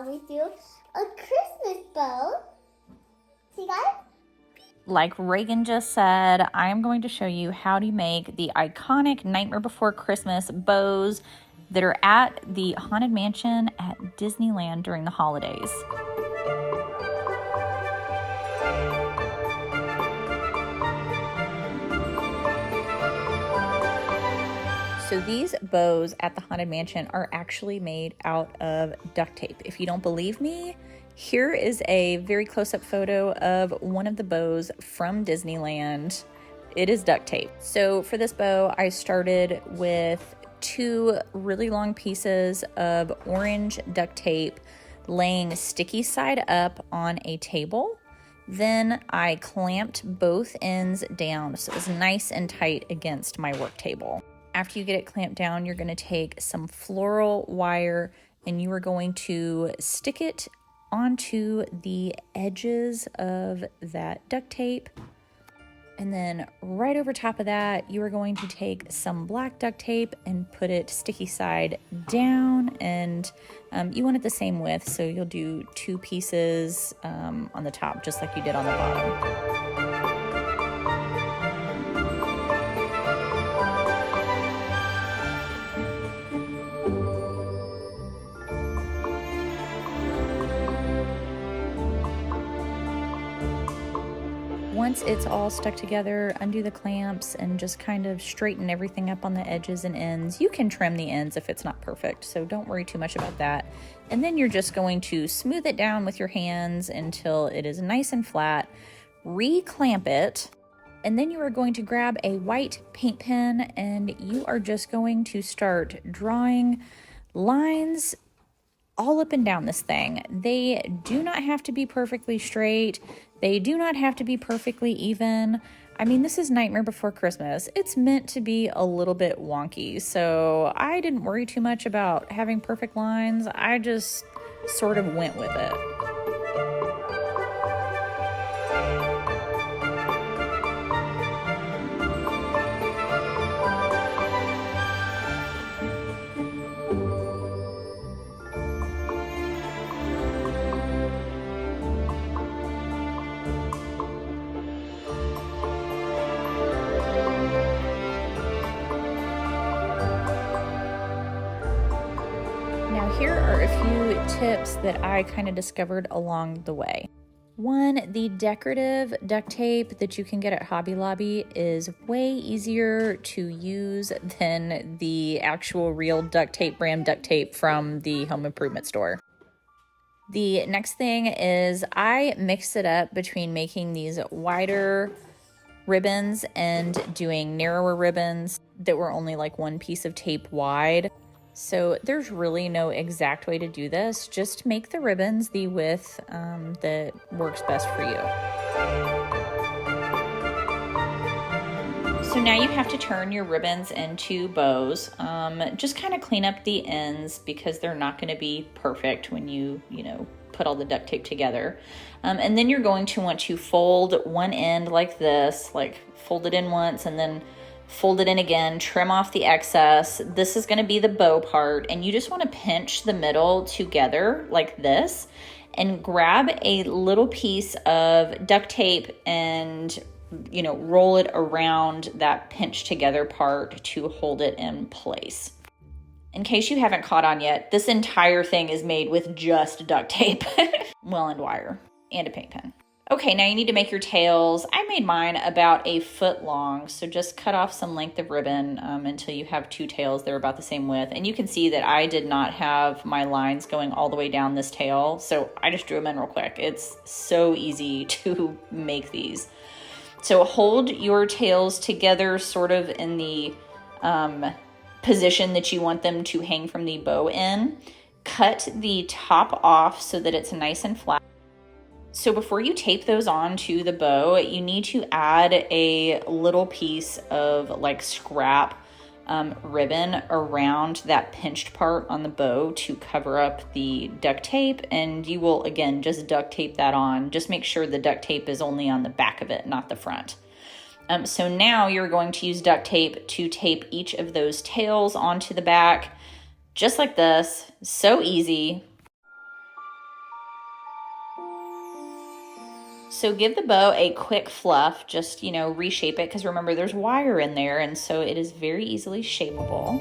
how we do a Christmas bow. See guys? Like Reagan just said, I am going to show you how to make the iconic Nightmare Before Christmas bows that are at the Haunted Mansion at Disneyland during the holidays. So these bows at the Haunted Mansion are actually made out of duct tape. If you don't believe me, here is a very close-up photo of one of the bows from Disneyland. It is duct tape. So for this bow, I started with 2 really long pieces of orange duct tape laying sticky side up on a table. Then I clamped both ends down so it was nice and tight against my work table. After you get it clamped down, you're going to take some floral wire and you are going to stick it onto the edges of that duct tape. And then right over top of that, you are going to take some black duct tape and put it sticky side down. And you want it the same width, so you'll do 2 pieces on the top, just like you did on the bottom. Once it's all stuck together, undo the clamps and just kind of straighten everything up on the edges and ends. You can trim the ends if it's not perfect, so don't worry too much about that. And then you're just going to smooth it down with your hands until it is nice and flat. Re-clamp it, and then you are going to grab a white paint pen and you are just going to start drawing lines all up and down this thing. They do not have to be perfectly straight. They do not have to be perfectly even. I mean, this is Nightmare Before Christmas. It's meant to be a little bit wonky, so I didn't worry too much about having perfect lines. I just sort of went with it. Here are a few tips that I kind of discovered along the way. 1, the decorative duct tape that you can get at Hobby Lobby is way easier to use than the actual real duct tape, brand duct tape from the home improvement store. The next thing is I mix it up between making these wider ribbons and doing narrower ribbons that were only like 1 piece of tape wide. So there's really no exact way to do this. Just make the ribbons the width that works best for you. So now you have to turn your ribbons into bows. Just kind of clean up the ends because they're not going to be perfect when you put all the duct tape together. And then you're going to want to fold one end like this, like fold it in once and then fold it in again, trim off the excess. This is going to be the bow part, and you just want to pinch the middle together like this and grab a little piece of duct tape and roll it around that pinched together part to hold it in place. In case you haven't caught on yet, this entire thing is made with just duct tape, well-end wire, and a paint pen. Okay, now you need to make your tails. I made mine about 1 foot long, so just cut off some length of ribbon until you have 2 tails that are about the same width. And you can see that I did not have my lines going all the way down this tail, so I just drew them in real quick. It's so easy to make these. So hold your tails together sort of in the position that you want them to hang from the bow in. Cut the top off so that it's nice and flat. So before you tape those on to the bow, you need to add a little piece of like scrap ribbon around that pinched part on the bow to cover up the duct tape. And you will, again, just duct tape that on. Just make sure the duct tape is only on the back of it, not the front. So now you're going to use duct tape to tape each of those tails onto the back, just like this. So easy. So give the bow a quick fluff, just, you know, reshape it, because remember there's wire in there, and so it is very easily shapeable.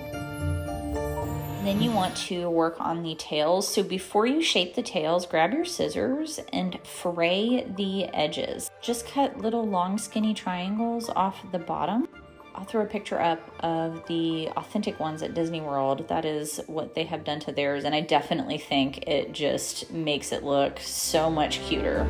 Then you want to work on the tails. So before you shape the tails, grab your scissors and fray the edges. Just cut little long skinny triangles off the bottom. I'll throw a picture up of the authentic ones at Disney World. That is what they have done to theirs, and I definitely think it just makes it look so much cuter.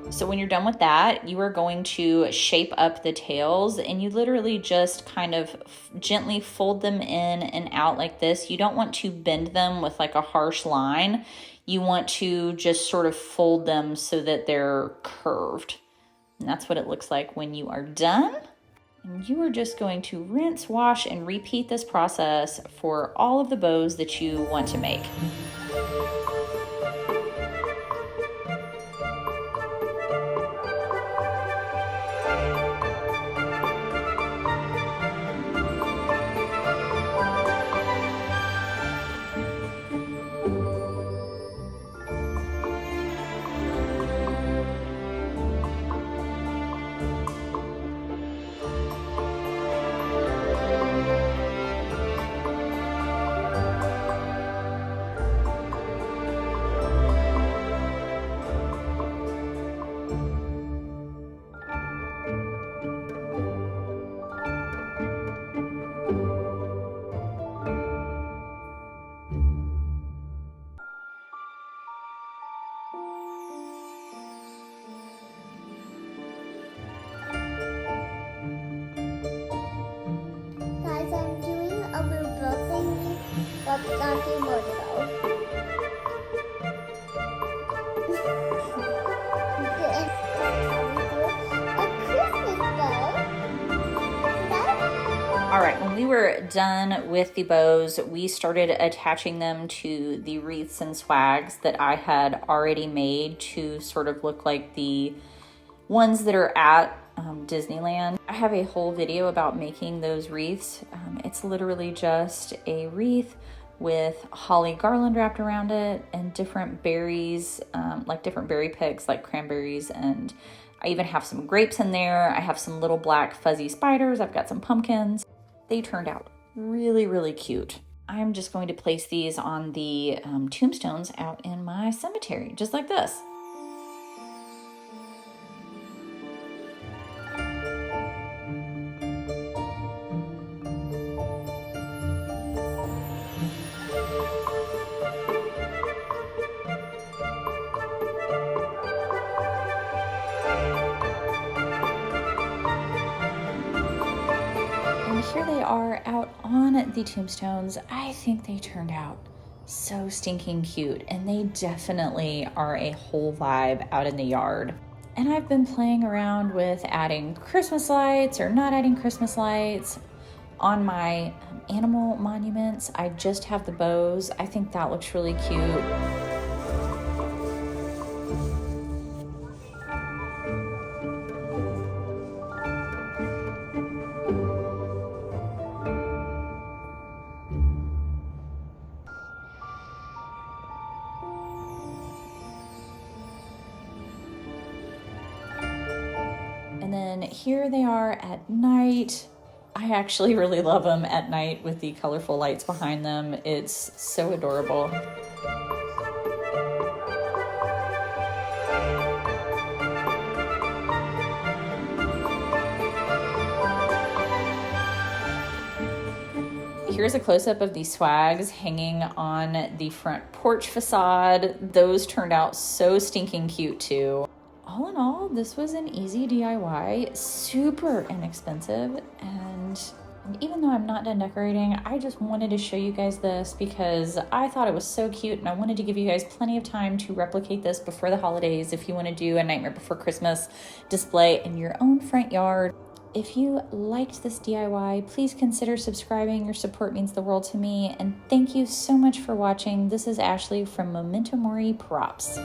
So when you're done with that, you are going to shape up the tails, and you literally just kind of gently fold them in and out like this. You don't want to bend them with like a harsh line. You want to just sort of fold them so that they're curved. And that's what it looks like when you are done. And you are just going to rinse, wash, and repeat this process for all of the bows that you want to make. Guys, I'm doing a little bow thingy, but not too much though. A Christmas bow. All right, when we were done with the bows, we started attaching them to the wreaths and swags that I had already made to sort of look like the ones that are at Disneyland. I have a whole video about making those wreaths. It's literally just a wreath with holly garland wrapped around it and different berries, like different berry picks like cranberries, and I even have some grapes in there. I have some little black fuzzy spiders. I've got some pumpkins. They turned out really, really cute. I'm just going to place these on the tombstones out in my cemetery, just like this. Here they are out on the tombstones. I think they turned out so stinking cute, and they definitely are a whole vibe out in the yard. And I've been playing around with adding Christmas lights or not adding Christmas lights on my animal monuments. I just have the bows. I think that looks really cute. And then here they are at night. I actually really love them at night with the colorful lights behind them. It's so adorable. Here's a close-up of these swags hanging on the front porch facade. Those turned out so stinking cute too. All in all, this was an easy DIY, super inexpensive, and even though I'm not done decorating, I just wanted to show you guys this because I thought it was so cute, and I wanted to give you guys plenty of time to replicate this before the holidays if you want to do a Nightmare Before Christmas display in your own front yard. If you liked this DIY, please consider subscribing. Your support means the world to me, and thank you so much for watching. This is Ashley from Memento Mori Props.